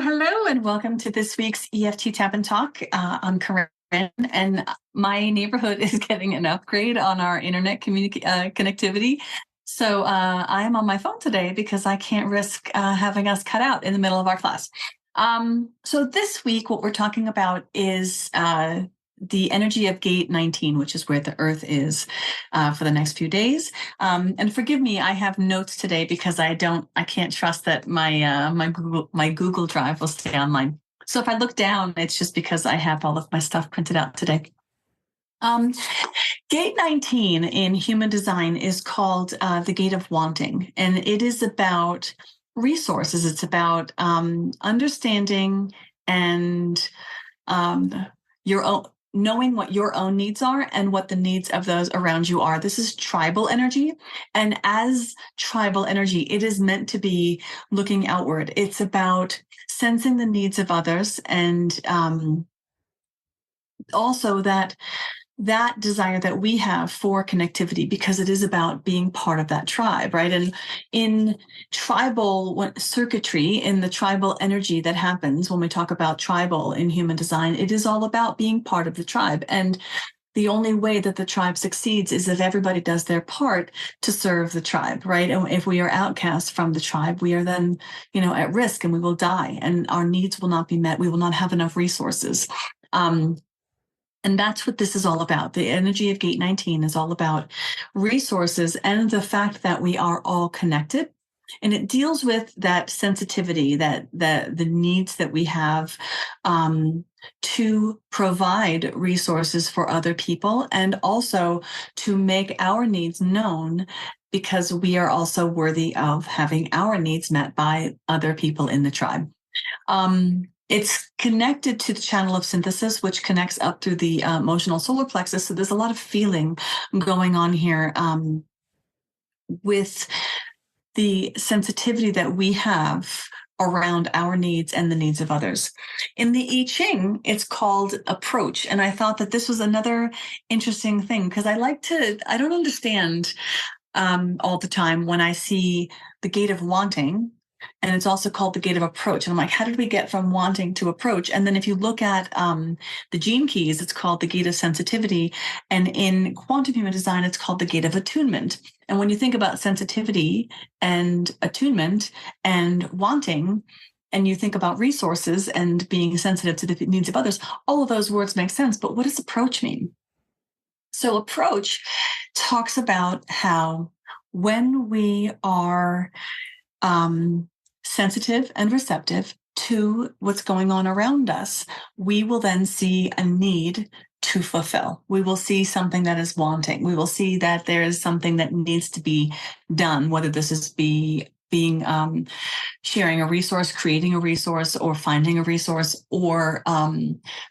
Hello, and welcome to this week's EFT Tap and Talk. I'm Corinne, and my neighborhood is getting an upgrade on our internet connectivity. So I am on my phone today because I can't risk having us cut out in the middle of our class. So this week, what we're talking about is the energy of Gate 19, which is where the Earth is for the next few days. And forgive me, I have notes today because I can't trust that my Google Drive will stay online. So if I look down, it's just because I have all of my stuff printed out today. Gate 19 in human design is called the Gate of Wanting, and it is about resources. It's about understanding and your own, knowing what your own needs are and what the needs of those around you are. This is tribal energy. And as tribal energy, it is meant to be looking outward. It's about sensing the needs of others, and also that desire that we have for connectivity, because it is about being part of that tribe, right? And in tribal circuitry, in the tribal energy that happens when we talk about tribal in human design, it is all about being part of the tribe. And the only way that the tribe succeeds is if everybody does their part to serve the tribe, right? And if we are outcast from the tribe, we are then, at risk, and we will die, and our needs will not be met. We will not have enough resources. And that's what this is all about. The energy of Gate 19 is all about resources and the fact that we are all connected. And it deals with that sensitivity, that the needs that we have to provide resources for other people, and also to make our needs known, because we are also worthy of having our needs met by other people in the tribe. It's connected to the channel of synthesis, which connects up through the emotional solar plexus. So there's a lot of feeling going on here with the sensitivity that we have around our needs and the needs of others. In the I Ching, it's called approach. And I thought that this was another interesting thing, because I don't understand all the time when I see the Gate of Wanting, and it's also called the Gate of Approach. And I'm like, how did we get from wanting to approach? And then if you look at the gene keys, it's called the Gate of Sensitivity. And in quantum human design, it's called the Gate of Attunement. And when you think about sensitivity and attunement and wanting, and you think about resources and being sensitive to the needs of others, all of those words make sense. But what does approach mean? So approach talks about how when we are sensitive and receptive to what's going on around us, we will then see a need to fulfill. We will see something that is wanting. We will see that there is something that needs to be done, whether this is sharing a resource, creating a resource, or finding a resource, or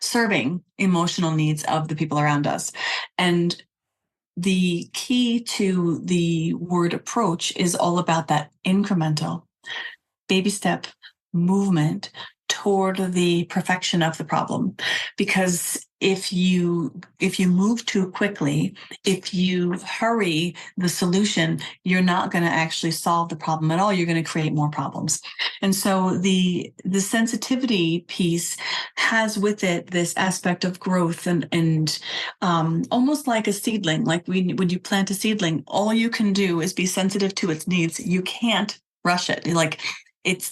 serving emotional needs of the people around us. And the key to the word approach is all about that incremental baby step movement toward the perfection of the problem. Because if you move too quickly, if you hurry the solution, you're not going to actually solve the problem at all. You're going to create more problems. And so the sensitivity piece has with it this aspect of growth and almost like a seedling. Like when you plant a seedling, all you can do is be sensitive to its needs. You can't rush it.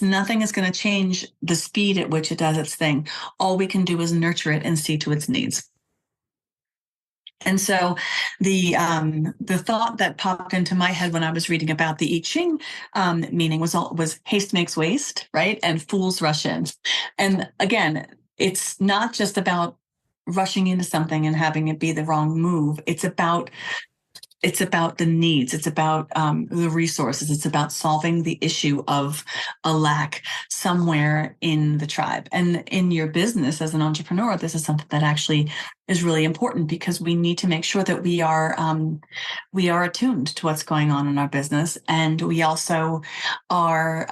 Nothing is going to change the speed at which it does its thing. All we can do is nurture it and see to its needs. And so the thought that popped into my head when I was reading about the I Ching meaning was haste makes waste, right? And fools rush in. And again, it's not just about rushing into something and having it be the wrong move. It's about the needs. It's about the resources. It's about solving the issue of a lack somewhere in the tribe. And in your business as an entrepreneur, this is something that actually is really important, because we need to make sure that we are attuned to what's going on in our business. And we also are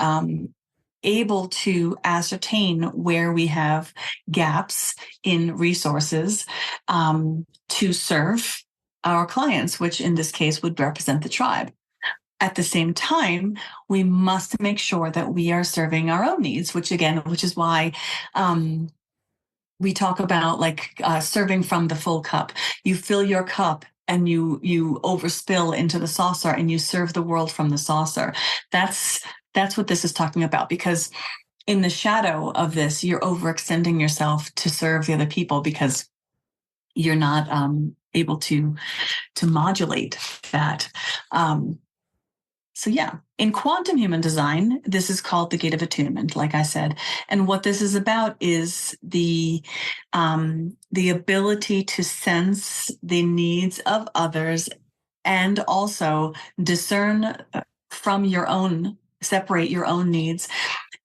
able to ascertain where we have gaps in resources to serve our clients, which in this case would represent the tribe. at the same time, we must make sure that we are serving our own needs, which is why we talk about serving from the full cup. You fill your cup and you overspill into the saucer, and you serve the world from the saucer. That's what this is talking about, because in the shadow of this, you're overextending yourself to serve the other people because you're not able to modulate that. So yeah, in quantum human design, this is called the Gate of Attunement, like I said. And what this is about is the ability to sense the needs of others, and also discern from your own, separate your own needs,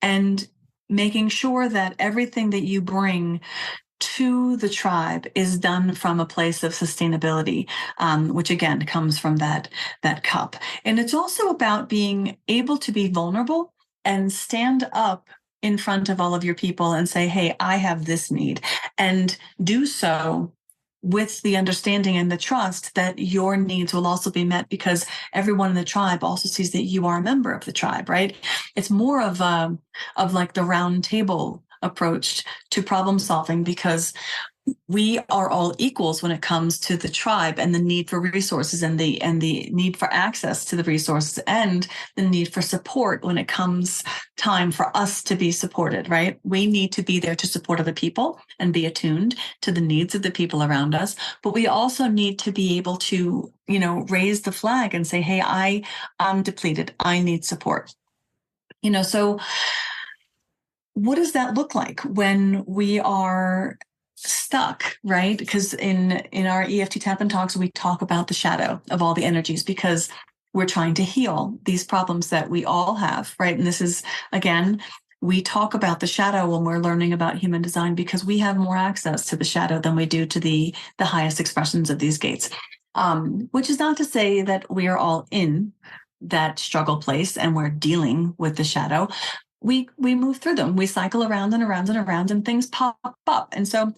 and making sure that everything that you bring to the tribe is done from a place of sustainability, which again comes from that cup. And it's also about being able to be vulnerable and stand up in front of all of your people and say, hey, I have this need, and do so with the understanding and the trust that your needs will also be met, because everyone in the tribe also sees that you are a member of the tribe, right? It's more of like the round table approach to problem solving, because we are all equals when it comes to the tribe and the need for resources, and the need for access to the resources, and the need for support when it comes time for us to be supported, right? We need to be there to support other people and be attuned to the needs of the people around us. But we also need to be able to, raise the flag and say, hey, I'm depleted. I need support. So what does that look like when we are stuck, right? Because in our EFT Tap and Talks, we talk about the shadow of all the energies, because we're trying to heal these problems that we all have, right? And this is, again, we talk about the shadow when we're learning about human design, because we have more access to the shadow than we do to the highest expressions of these gates. Which is not to say that we are all in that struggle place and we're dealing with the shadow. We move through them. We cycle around and around and around, and things pop up. And so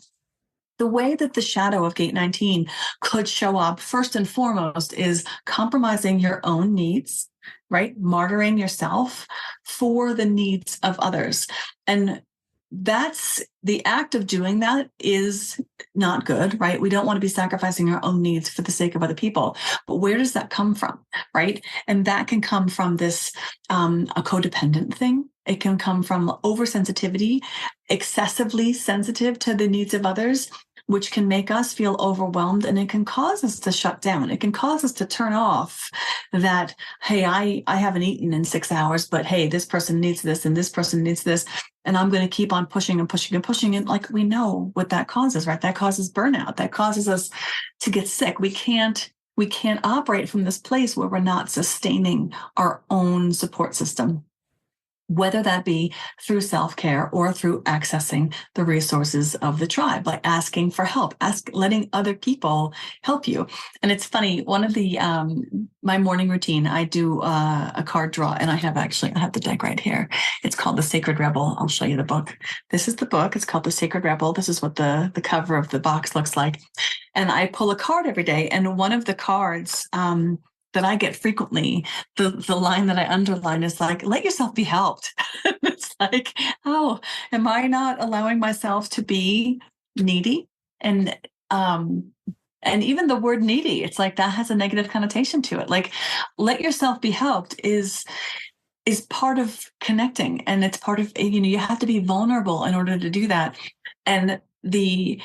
the way that the shadow of Gate 19 could show up, first and foremost, is compromising your own needs, right? Martyring yourself for the needs of others. And that's the act of doing that is not good, right? We don't want to be sacrificing our own needs for the sake of other people. But where does that come from, right? And that can come from this a codependent thing. It can come from oversensitivity, excessively sensitive to the needs of others, which can make us feel overwhelmed, and it can cause us to shut down. It can cause us to turn off that, hey, I haven't eaten in 6 hours, but hey, this person needs this and this person needs this, and I'm going to keep on pushing and pushing and pushing. And like, we know what that causes, right? That causes burnout. That causes us to get sick. We can't operate from this place where we're not sustaining our own support system, whether that be through self-care or through accessing the resources of the tribe, like asking for help, letting other people help you. And it's funny, one of the my morning routine, I do a card draw, and I have the deck right here. It's called The Sacred Rebel. I'll show you the book. This is the book. It's called The Sacred Rebel. This is what the cover of the box looks like. And I pull a card every day, and one of the cards that I get frequently, the line that I underline is like, let yourself be helped. It's like, oh, am I not allowing myself to be needy? And even the word needy, it's like that has a negative connotation to it. Like, let yourself be helped is part of connecting, and it's part of, you have to be vulnerable in order to do that. And the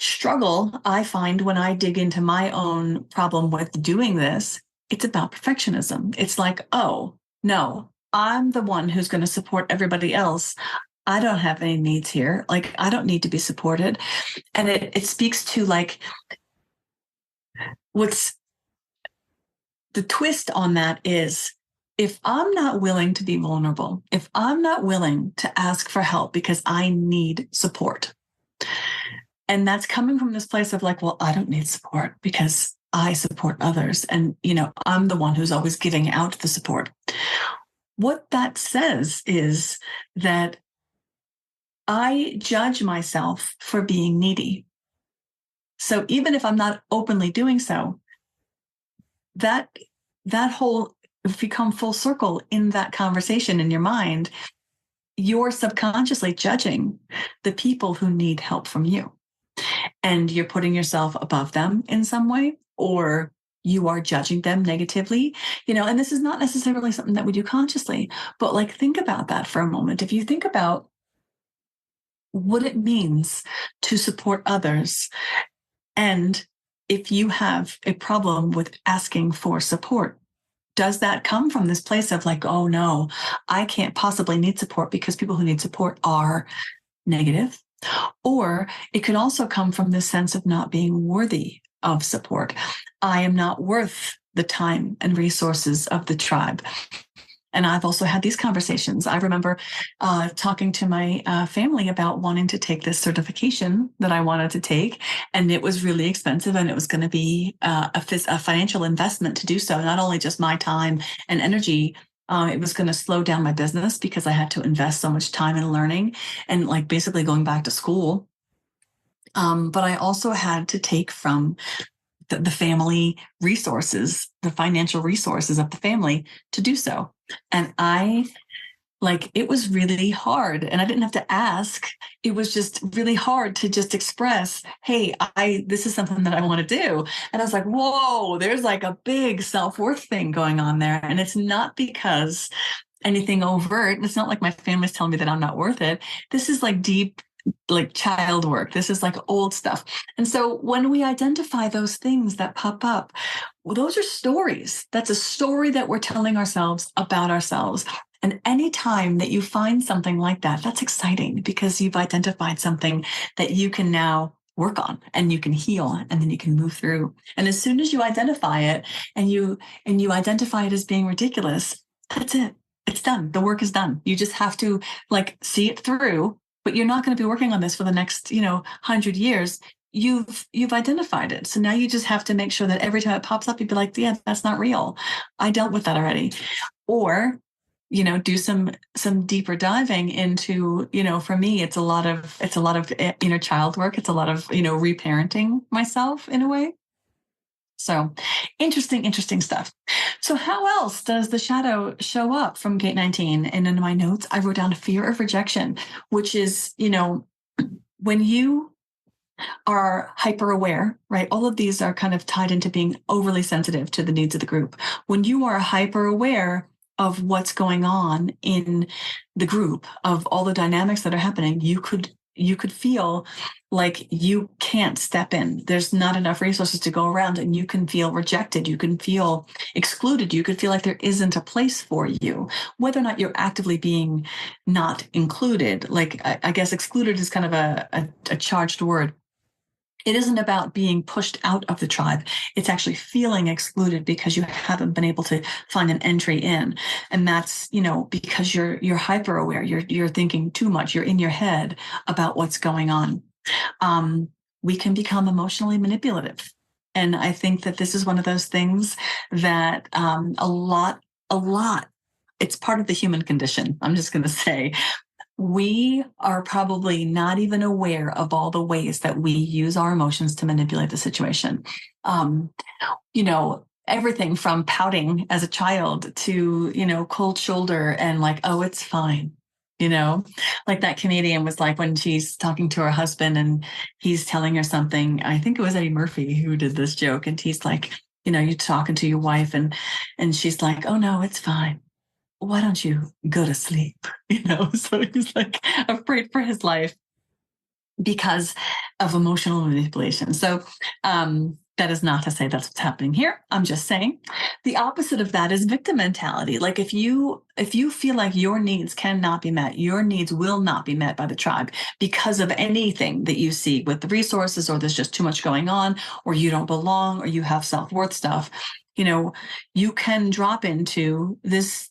struggle I find when I dig into my own problem with doing this, it's about perfectionism. It's like, oh, no, I'm the one who's going to support everybody else. I don't have any needs here. Like, I don't need to be supported. And it speaks to like, what's the twist on that is, if I'm not willing to be vulnerable, if I'm not willing to ask for help because I need support, and that's coming from this place of like, well, I don't need support because I support others. And, I'm the one who's always giving out the support. What that says is that I judge myself for being needy. So even if I'm not openly doing so, that whole if you come full circle in that conversation in your mind, you're subconsciously judging the people who need help from you. And you're putting yourself above them in some way, or you are judging them negatively, and this is not necessarily something that we do consciously, but like, think about that for a moment. If you think about what it means to support others, and if you have a problem with asking for support, does that come from this place of like, oh no, I can't possibly need support because people who need support are negative? Or it could also come from this sense of not being worthy of support. I am not worth the time and resources of the tribe. And I've also had these conversations. I remember talking to my family about wanting to take this certification that I wanted to take. And it was really expensive, and it was going to be a financial investment to do so, not only just my time and energy. It was going to slow down my business because I had to invest so much time in learning and like basically going back to school. But I also had to take from the family resources, the financial resources of the family to do so. And it was really hard, and I didn't have to ask. It was just really hard to just express, hey, this is something that I want to do. And I was like, whoa, there's like a big self-worth thing going on there. And it's not because anything overt. It's not like my family's telling me that I'm not worth it. This is like deep, like child work. This is like old stuff. And so when we identify those things that pop up, well, those are stories. That's a story that we're telling ourselves about ourselves. And anytime that you find something like that, that's exciting because you've identified something that you can now work on and you can heal, and then you can move through. And as soon as you identify it and you identify it as being ridiculous, that's it. It's done. The work is done. You just have to like see it through, but you're not going to be working on this for the next, 100 years. You've identified it. So now you just have to make sure that every time it pops up, you'd be like, yeah, that's not real. I dealt with that already. Or, do some deeper diving into, for me, it's a lot of inner child work. It's a lot of, reparenting myself in a way. So interesting stuff. So how else does the shadow show up from gate 19? And in my notes, I wrote down fear of rejection, which is, when you are hyper aware, right? All of these are kind of tied into being overly sensitive to the needs of the group. When you are hyper aware of what's going on in the group, of all the dynamics that are happening, you could feel like you can't step in. There's not enough resources to go around, and you can feel rejected. You can feel excluded. You could feel like there isn't a place for you, whether or not you're actively being not included. Like, I guess excluded is kind of a charged word. It isn't about being pushed out of the tribe. It's actually feeling excluded because you haven't been able to find an entry in. And that's, because you're hyper aware. You're thinking too much. You're in your head about what's going on. We can become emotionally manipulative. And I think that this is one of those things that a lot, it's part of the human condition. I'm just going to say, we are probably not even aware of all the ways that we use our emotions to manipulate the situation. Everything from pouting as a child to, cold shoulder and like, oh, it's fine. Like that comedian was like, when she's talking to her husband and he's telling her something, I think it was Eddie Murphy who did this joke. And he's like, you're talking to your wife and she's like, oh no, it's fine. Why don't you go to sleep? So he's like afraid for his life because of emotional manipulation. So that is not to say that's what's happening here. I'm just saying the opposite of that is victim mentality. Like if you feel like your needs cannot be met, your needs will not be met by the tribe because of anything that you see with the resources, or there's just too much going on, or you don't belong, or you have self-worth stuff, you can drop into this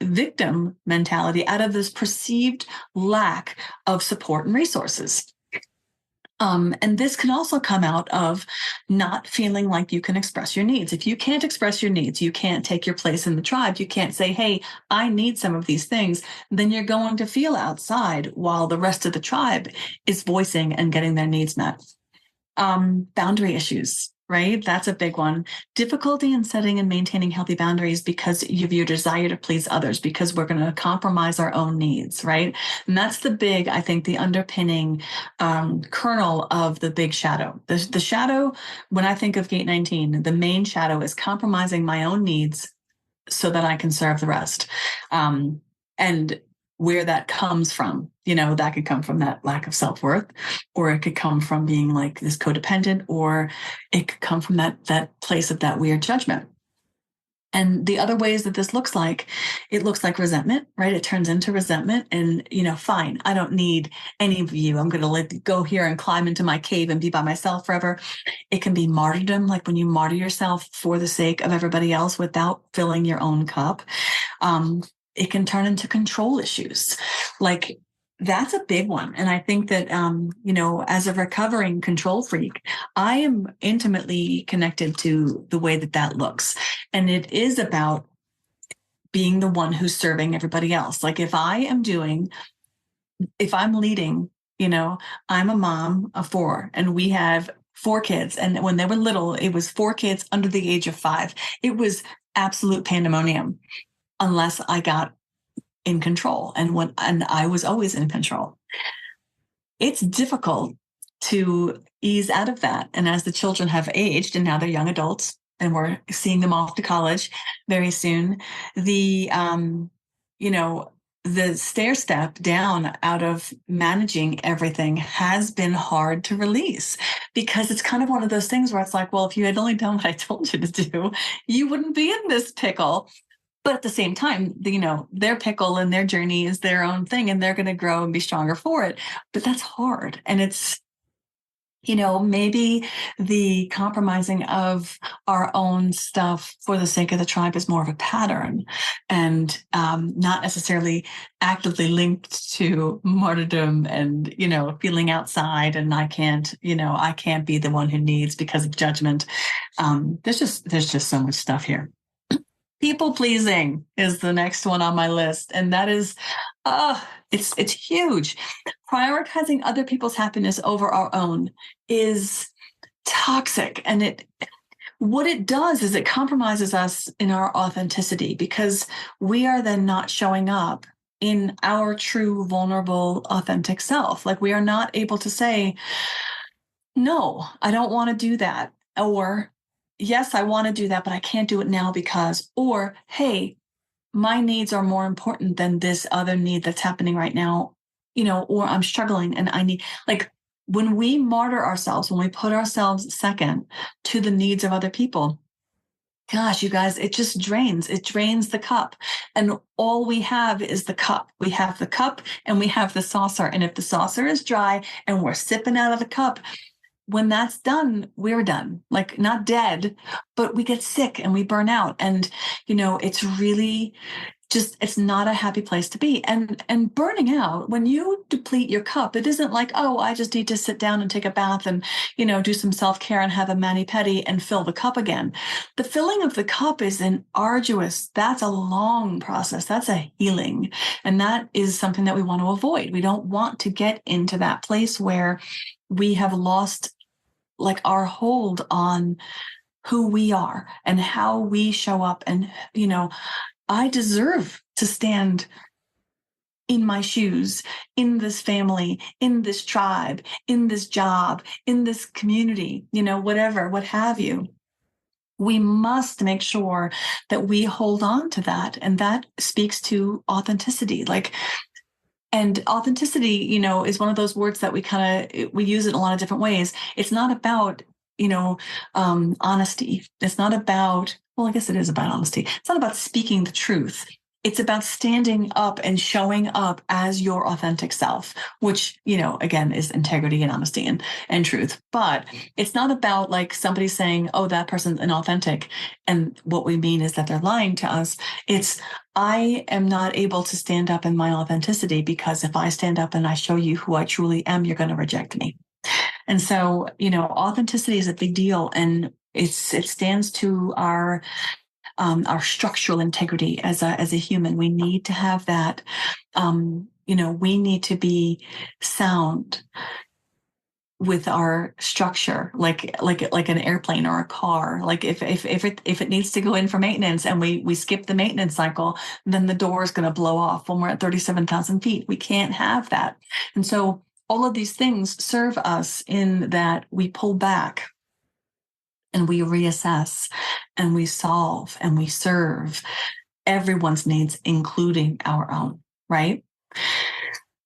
victim mentality out of this perceived lack of support and resources. And this can also come out of not feeling like you can express your needs. If you can't express your needs, you can't take your place in the tribe, you can't say, hey, I need some of these things, then you're going to feel outside while the rest of the tribe is voicing and getting their needs met. Boundary issues. right? That's a big one. Difficulty in setting and maintaining healthy boundaries because of your desire to please others, because we're going to compromise our own needs, right? And that's the big, I think, the underpinning kernel of the big shadow. The shadow, when I think of Gate 19, the main shadow is compromising my own needs so that I can serve the rest. And where that comes from, that could come from that lack of self-worth, or it could come from being like this codependent, or it could come from that place of that weird judgment. And the other ways that this looks like, it looks like resentment, right? It turns into resentment and, fine, I don't need any of you. I'm going to go here and climb into my cave and be by myself forever. It can be martyrdom, like when you martyr yourself for the sake of everybody else without filling your own cup. It can turn into control issues. Like, that's a big one. And I think that, as a recovering control freak, I am intimately connected to the way that looks. And it is about being the one who's serving everybody else. Like if I'm leading, I'm a mom of 4 and we have 4 kids. And when they were little, it was 4 kids under the age of 5. It was absolute pandemonium unless I got in control. And I was always in control. It's difficult to ease out of that. And as the children have aged and now they're young adults and we're seeing them off to college very soon, the stair step down out of managing everything has been hard to release, because it's kind of one of those things where it's like, well, if you had only done what I told you to do, you wouldn't be in this pickle. But at the same time, their pickle and their journey is their own thing, and they're going to grow and be stronger for it. But that's hard. And it's, maybe the compromising of our own stuff for the sake of the tribe is more of a pattern, and not necessarily actively linked to martyrdom and, feeling outside and I can't be the one who needs because of judgment. There's just so much stuff here. People pleasing is the next one on my list. And that is, it's huge. Prioritizing other people's happiness over our own is toxic. And what it does is it compromises us in our authenticity, because we are then not showing up in our true, vulnerable, authentic self. Like we are not able to say, no, I don't want to do that. Or, yes, I want to do that, but I can't do it now because, or, hey, my needs are more important than this other need that's happening right now, or I'm struggling and I need, like, when we martyr ourselves, when we put ourselves second to the needs of other people, gosh, you guys, it just drains. It drains the cup. And all we have is the cup. We have the cup and we have the saucer. And if the saucer is dry and we're sipping out of the cup, when that's done, we're done. Like, not dead, but we get sick and we burn out. And, it's really just, it's not a happy place to be. And burning out, when you deplete your cup, it isn't like, oh, I just need to sit down and take a bath and, do some self-care and have a mani-pedi and fill the cup again. The filling of the cup is that's a long process. That's a healing. And that is something that we want to avoid. We don't want to get into that place where we have lost like our hold on who we are and how we show up. And, I deserve to stand in my shoes, in this family, in this tribe, in this job, in this community, whatever, what have you. We must make sure that we hold on to that. And that speaks to authenticity. And authenticity, is one of those words that we use it in a lot of different ways. It's not about, honesty. It's not about, well, I guess it is about honesty. It's not about speaking the truth. It's about standing up and showing up as your authentic self, which, again, is integrity and honesty and truth. But it's not about like somebody saying, oh, that person's inauthentic. And what we mean is that they're lying to us. It's, I am not able to stand up in my authenticity, because if I stand up and I show you who I truly am, you're going to reject me. And so, authenticity is a big deal, and it stands to our structural integrity as a human. We need to have that. We need to be sound with our structure, like an airplane or a car. Like if it needs to go in for maintenance and we skip the maintenance cycle, then the door is going to blow off when we're at 37,000 feet. We can't have that. And so all of these things serve us in that we pull back and we reassess and we solve and we serve everyone's needs, including our own, right?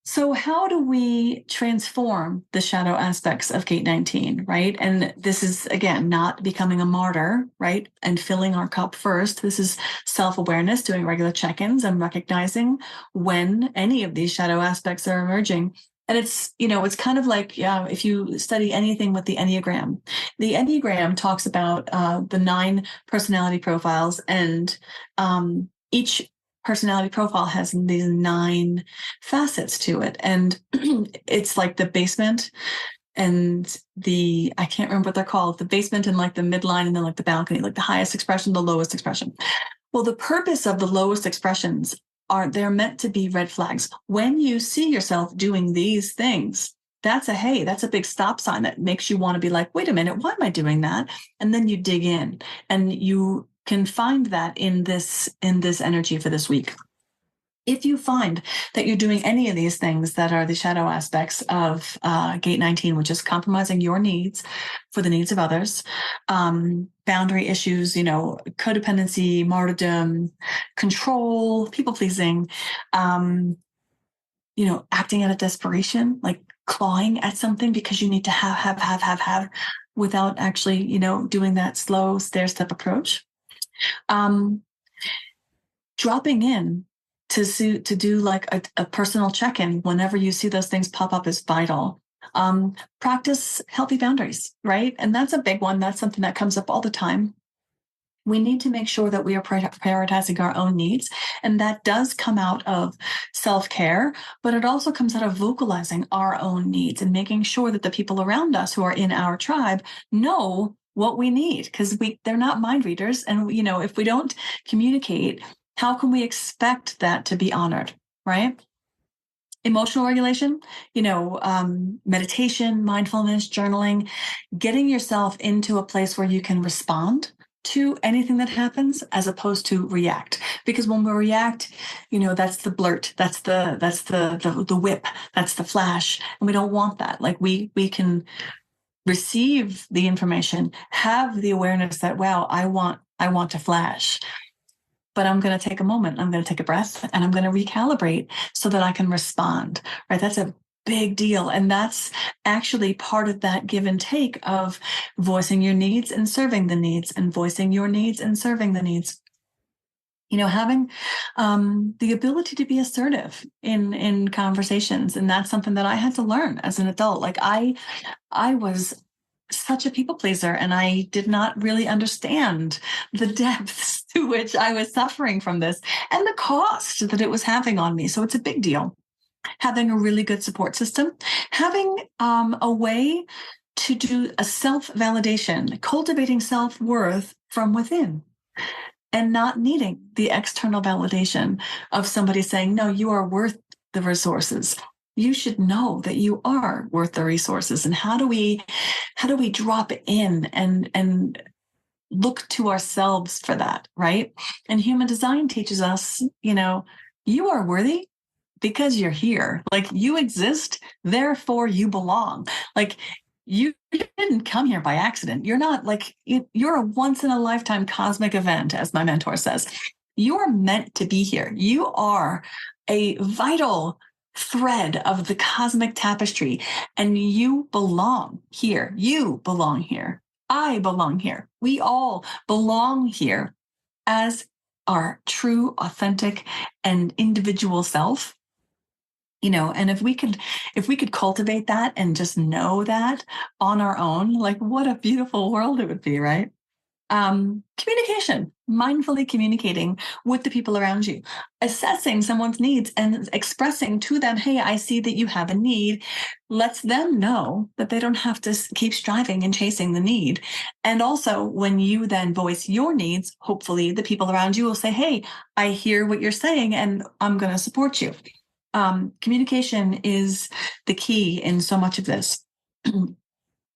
So how do we transform the shadow aspects of Gate 19, right? And this is, again, not becoming a martyr, right? And filling our cup first. This is self-awareness, doing regular check-ins and recognizing when any of these shadow aspects are emerging. And it's, it's kind of like, if you study anything with the Enneagram talks about the 9 personality profiles, and each personality profile has these 9 facets to it. And it's like the basement and I can't remember what they're called, the basement and like the midline and then like the balcony, like the highest expression, the lowest expression. Well, the purpose of the lowest expressions they're meant to be red flags. When you see yourself doing these things, that's a big stop sign that makes you want to be like, wait a minute, why am I doing that? And then you dig in and you can find that in this energy for this week. If you find that you're doing any of these things that are the shadow aspects of Gate 19, which is compromising your needs for the needs of others, boundary issues, codependency, martyrdom, control, people pleasing, acting out of desperation, like clawing at something because you need to have, without actually, doing that slow stair-step approach. Dropping in to do like a personal check-in whenever you see those things pop up is vital. Practice healthy boundaries, right? And that's a big one. That's something that comes up all the time. We need to make sure that we are prioritizing our own needs. And that does come out of self-care, but it also comes out of vocalizing our own needs and making sure that the people around us who are in our tribe know what we need, because they're not mind readers. And, if we don't communicate, how can we expect that to be honored, right? Emotional regulation, meditation, mindfulness, journaling, getting yourself into a place where you can respond to anything that happens as opposed to react. Because when we react, that's the blurt, that's the whip, that's the flash, and we don't want that. Like we can receive the information, have the awareness that, wow, I want to flash. But I'm going to take a moment, I'm going to take a breath, and I'm going to recalibrate so that I can respond, right? That's a big deal. And that's actually part of that give and take of voicing your needs and serving the needs, and voicing your needs and serving the needs. Having the ability to be assertive in conversations. And that's something that I had to learn as an adult. Like I was such a people pleaser, and I did not really understand the depths to which I was suffering from this and the cost that it was having on me. So it's a big deal. Having a really good support system, having a way to do a self-validation, cultivating self-worth from within, and not needing the external validation of somebody saying, no, you are worth the resources. You should know that you are worth the resources. And how do we drop in and look to ourselves for that, right? And human design teaches us, you are worthy because you're here. Like you exist, therefore you belong. Like you didn't come here by accident. You're not like, you're a once in a lifetime cosmic event, as my mentor says. You're meant to be here. You are a vital thread of the cosmic tapestry, and you belong here. You belong here. I belong here. We all belong here as our true, authentic, and individual self. And if we could cultivate that and just know that on our own, like what a beautiful world it would be, right? Communication, mindfully communicating with the people around you, assessing someone's needs and expressing to them, hey, I see that you have a need, lets them know that they don't have to keep striving and chasing the need. And also when you then voice your needs, hopefully the people around you will say, hey, I hear what you're saying and I'm going to support you. Communication is the key in so much of this.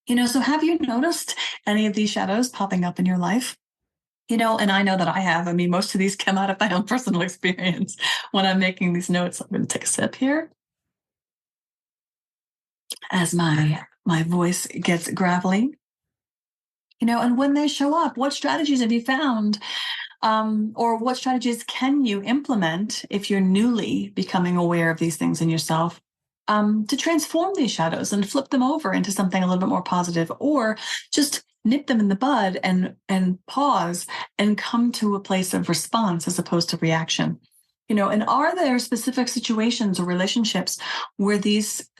So have you noticed any of these shadows popping up in your life? And I know that I have. I mean, most of these come out of my own personal experience when I'm making these notes. I'm going to take a sip here as my voice gets gravelly. And when they show up, what strategies have you found? Or what strategies can you implement if you're newly becoming aware of these things in yourself, to transform these shadows and flip them over into something a little bit more positive, or just nip them in the bud and pause and come to a place of response as opposed to reaction? And are there specific situations or relationships where these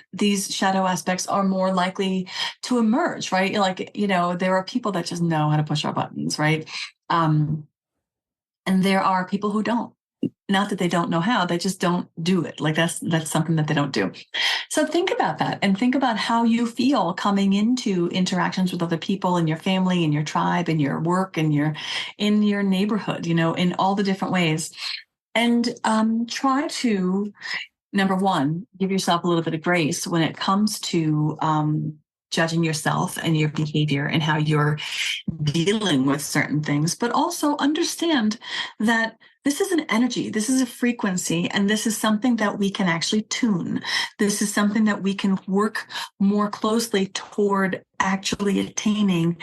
shadow aspects are more likely to emerge, right? Like, there are people that just know how to push our buttons, right? And there are people who don't. Not that they don't know how, they just don't do it. Like that's something that they don't do. So think about that, and think about how you feel coming into interactions with other people in your family, in your tribe, in your work, in your neighborhood, in all the different ways. And try to, number one, give yourself a little bit of grace when it comes to judging yourself and your behavior and how you're dealing with certain things, but also understand that this is an energy, this is a frequency, and this is something that we can actually tune. This is something that we can work more closely toward actually attaining.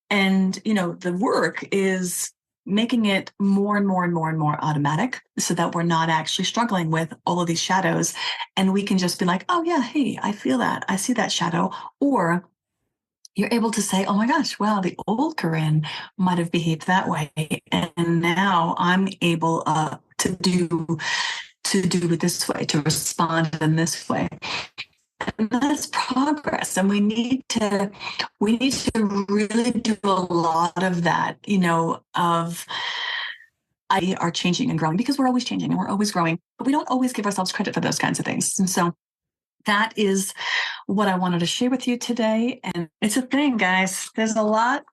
And, the work is making it more and more and more and more automatic so that we're not actually struggling with all of these shadows. And we can just be like, oh, yeah, hey, I feel that. I see that shadow. Or you're able to say, oh my gosh, wow, the old Corinne might have behaved that way. And now I'm able to do it this way, to respond in this way. And that's progress. And we need to really do a lot of that, of I are changing and growing, because we're always changing and we're always growing, but we don't always give ourselves credit for those kinds of things. And so that is what I wanted to share with you today. And it's a thing, guys. There's a lot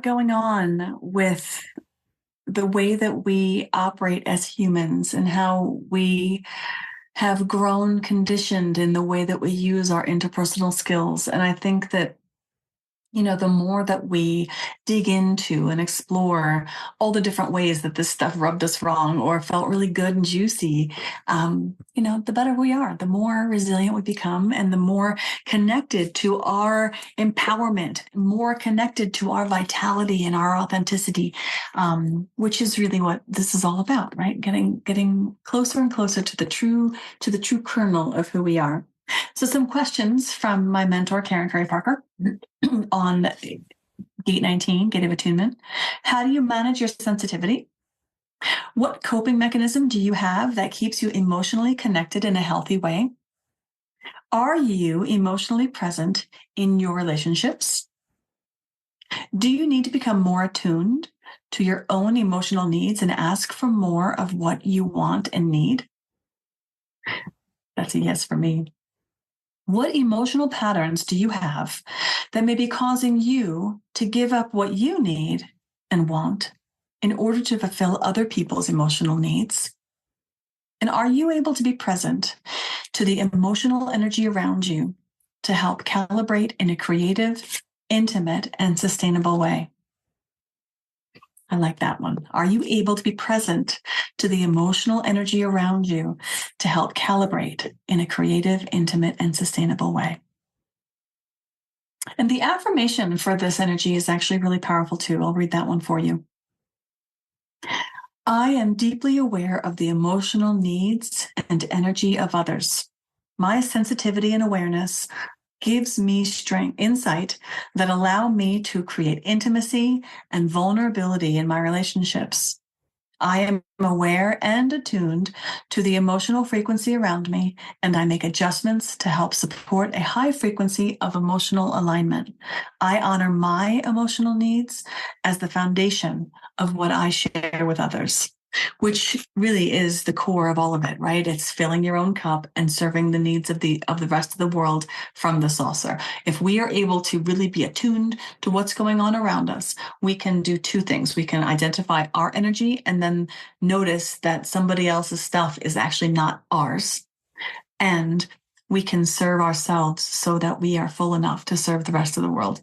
going on with the way that we operate as humans and how we have grown conditioned in the way that we use our interpersonal skills. And I think that the more that we dig into and explore all the different ways that this stuff rubbed us wrong or felt really good and juicy, the better we are, the more resilient we become, and the more connected to our empowerment, more connected to our vitality and our authenticity, which is really what this is all about, right? Getting closer and closer to the true kernel of who we are. So some questions from my mentor, Karen Curry Parker, on Gate 19, Gate of Attunement. How do you manage your sensitivity? What coping mechanism do you have that keeps you emotionally connected in a healthy way? Are you emotionally present in your relationships? Do you need to become more attuned to your own emotional needs and ask for more of what you want and need? That's a yes for me. What emotional patterns do you have that may be causing you to give up what you need and want in order to fulfill other people's emotional needs? And are you able to be present to the emotional energy around you to help calibrate in a creative, intimate, and sustainable way? I like that one. Are you able to be present to the emotional energy around you to help calibrate in a creative, intimate, and sustainable way? And the affirmation for this energy is actually really powerful too. I'll read that one for you. I am deeply aware of the emotional needs and energy of others. My sensitivity and awareness gives me strength, insight that allow me to create intimacy and vulnerability in my relationships. I am aware and attuned to the emotional frequency around me, and I make adjustments to help support a high frequency of emotional alignment. I honor my emotional needs as the foundation of what I share with others, which really is the core of all of it, right? It's filling your own cup and serving the needs of the rest of the world from the saucer. If we are able to really be attuned to what's going on around us, we can do two things. We can identify our energy and then notice that somebody else's stuff is actually not ours. And we can serve ourselves so that we are full enough to serve the rest of the world.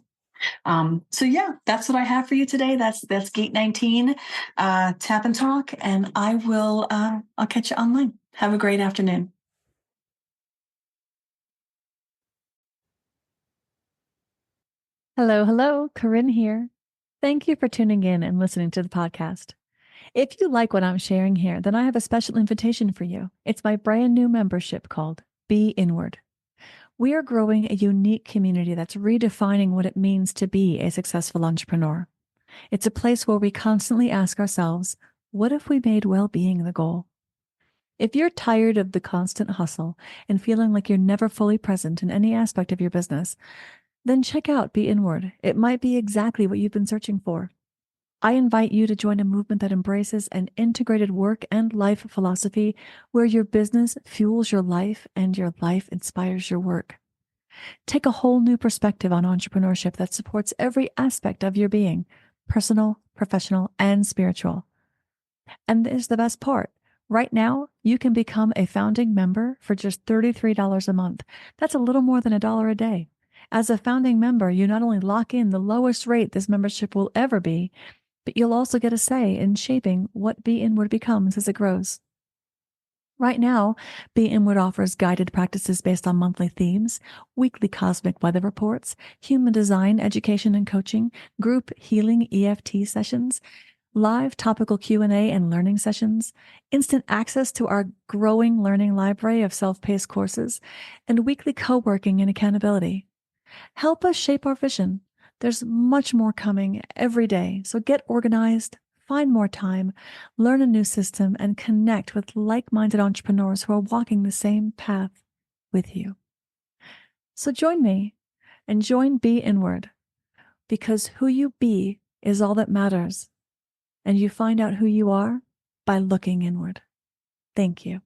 So yeah, that's what I have for you today. That's Gate 19, Tap and Talk, and I'll catch you online. Have a great afternoon. Hello, hello, Corinne here. Thank you for tuning in and listening to the podcast. If you like what I'm sharing here, then I have a special invitation for you. It's my brand new membership called Be Inward. We are growing a unique community that's redefining what it means to be a successful entrepreneur. It's a place where we constantly ask ourselves, what if we made well-being the goal? If you're tired of the constant hustle and feeling like you're never fully present in any aspect of your business, then check out Be Inward. It might be exactly what you've been searching for. I invite you to join a movement that embraces an integrated work and life philosophy where your business fuels your life and your life inspires your work. Take a whole new perspective on entrepreneurship that supports every aspect of your being, personal, professional, and spiritual. And this is the best part. Right now, you can become a founding member for just $33 a month. That's a little more than $1 a day. As a founding member, you not only lock in the lowest rate this membership will ever be, but you'll also get a say in shaping what Be Inward becomes as it grows. Right now, Be Inward offers guided practices based on monthly themes, weekly cosmic weather reports, human design education and coaching, group healing EFT sessions, live topical Q&A and learning sessions, instant access to our growing learning library of self-paced courses, and weekly co-working and accountability. Help us shape our vision. There's much more coming every day, so get organized, find more time, learn a new system, and connect with like-minded entrepreneurs who are walking the same path with you. So join me and join Be Inward, because who you be is all that matters. And you find out who you are by looking inward. Thank you.